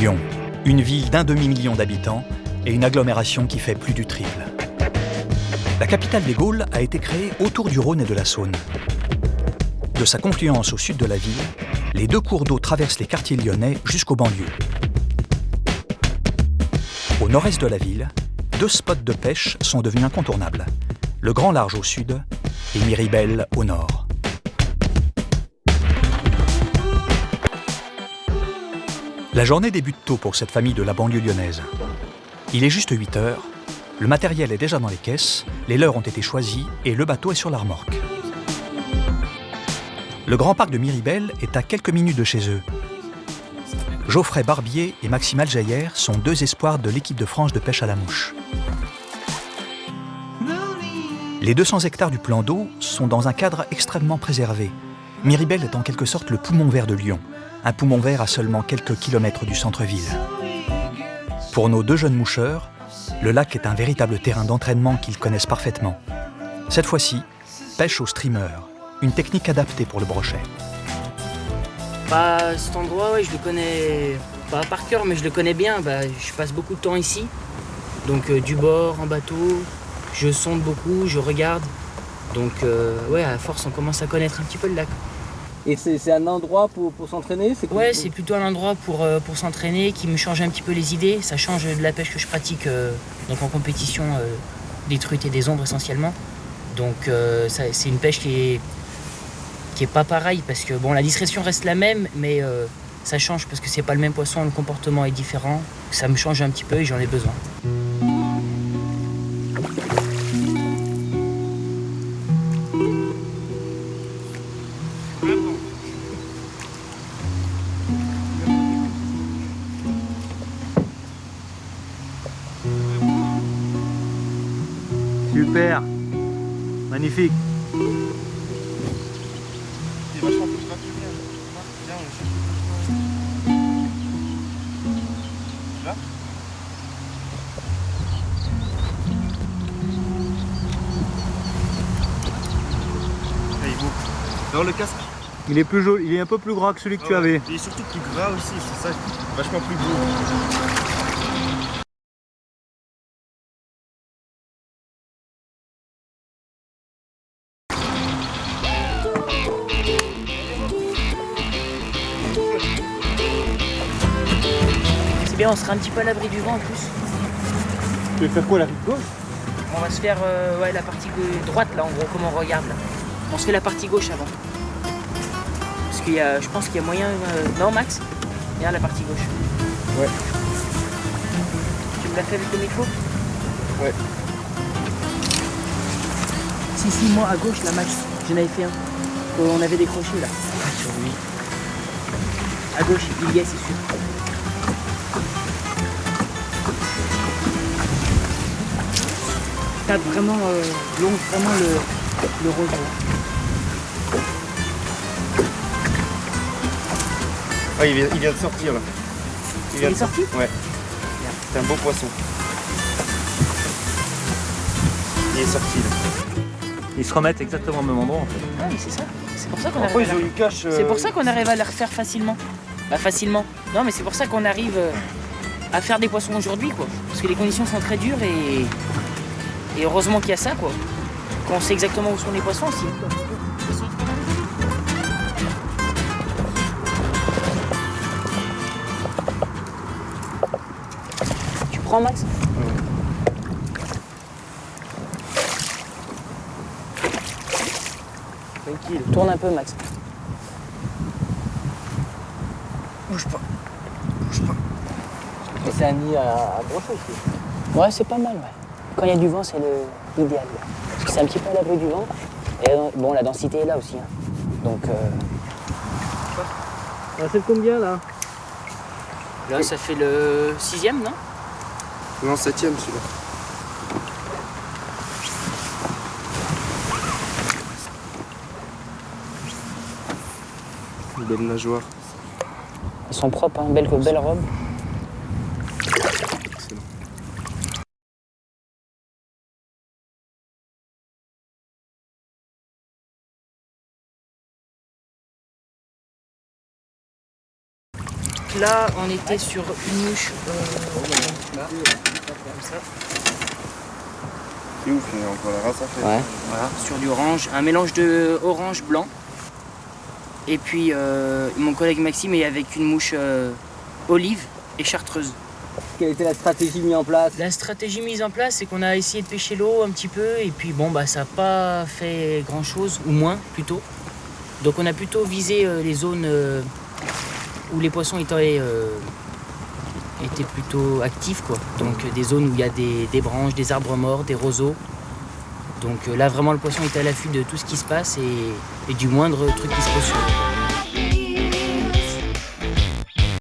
Lyon, une ville d'1 demi-million d'habitants et une agglomération qui fait plus du triple. La capitale des Gaules a été créée autour du Rhône et de la Saône. De sa confluence au sud de la ville, les deux cours d'eau traversent les quartiers lyonnais jusqu'aux banlieues. Au nord-est de la ville, deux spots de pêche sont devenus incontournables. Le Grand Large au sud et Miribel au nord. La journée débute tôt pour cette famille de la banlieue lyonnaise. Il est juste 8 heures, le matériel est déjà dans les caisses, les leurres ont été choisis et le bateau est sur la remorque. Le grand parc de Miribel est à quelques minutes de chez eux. Geoffrey Barbier et Maxime Aljayer sont deux espoirs de l'équipe de France de pêche à la mouche. Les 200 hectares du plan d'eau sont dans un cadre extrêmement préservé. Miribel est en quelque sorte le poumon vert de Lyon, un poumon vert à seulement quelques kilomètres du centre-ville. Pour nos deux jeunes moucheurs, le lac est un véritable terrain d'entraînement qu'ils connaissent parfaitement. Cette fois-ci, pêche au streamer, une technique adaptée pour le brochet. Cet endroit, ouais, je le connais pas par cœur, mais je le connais bien. Je passe beaucoup de temps ici, donc du bord, en bateau, je sonde beaucoup, je regarde. Donc ouais, à force, on commence à connaître un petit peu le lac. Et c'est un endroit pour s'entraîner? Ouais, c'est plutôt un endroit pour s'entraîner, qui me change un petit peu les idées. Ça change de la pêche que je pratique donc en compétition des truites et des ombres essentiellement. Donc c'est une pêche qui est pas pareille parce que bon, la discrétion reste la même, mais ça change parce que c'est pas le même poisson, le comportement est différent. Ça me change un petit peu et j'en ai besoin. Super, magnifique. Là il est beau. Alors le casque, Il est plus joli, il est un peu plus gras que celui que tu avais. il est surtout plus gras aussi, c'est ça, vachement plus beau. C'est bien, on sera un petit peu à l'abri du vent en plus. Tu veux faire quoi, la rive gauche? On va se faire ouais, la partie droite là, en gros, comme on regarde là. On se fait la partie gauche avant. Parce qu'il y a, je pense qu'il y a moyen... Non Max? Regarde la partie gauche. Ouais. Tu me l'as fait comme il faut? Ouais. Si, moi à gauche là Max, j'en avais fait un. On avait décroché là. Sur lui. À gauche, il y est, c'est sûr. Tape vraiment, longe vraiment le roseau. Ah, il vient de sortir là. Il est sorti? Ouais. C'est un beau poisson. Il est sorti là. Ils se remettent exactement au même endroit en fait. Ah oui, c'est ça. C'est pour ça qu'on Après, arrive, ils ont une cache. c'est pour ça qu'on arrive à les refaire facilement. Facilement. Non, mais c'est pour ça qu'on arrive à faire des poissons aujourd'hui, quoi. Parce que les conditions sont très dures et heureusement qu'il y a ça, quoi. Qu'on sait exactement où sont les poissons aussi. Tu prends, Max? Tranquille. Tourne un peu, Max. Bouge pas. Bouge pas. Et c'est un nid à brochet aussi. Ouais, c'est pas mal, ouais. Quand il y a du vent, c'est l'idéal. Parce que c'est un petit peu à l'abri du vent. Et bon, la densité est là aussi. Hein. Donc, C'est le combien là? là, ça fait le 6e, non? Non, 7ème celui-là. Une belle nageoire. Elles sont propres, hein. Belle robe. Excellent. là, on était sur une mouche là, comme ça. C'est ouf, il y a encore la race à faire. Ouais. Voilà, sur du orange, un mélange de orange blanc. Et puis mon collègue Maxime est avec une mouche olive et chartreuse. Quelle était la stratégie mise en place? La stratégie mise en place, c'est qu'on a essayé de pêcher l'eau un petit peu et puis bon bah ça n'a pas fait grand chose, ou moins plutôt. Donc on a plutôt visé les zones où les poissons étaient plutôt actifs quoi. Donc des zones où il y a des branches, des arbres morts, des roseaux. Donc là vraiment le poisson est à l'affût de tout ce qui se passe et du moindre truc qui se pose sur lui.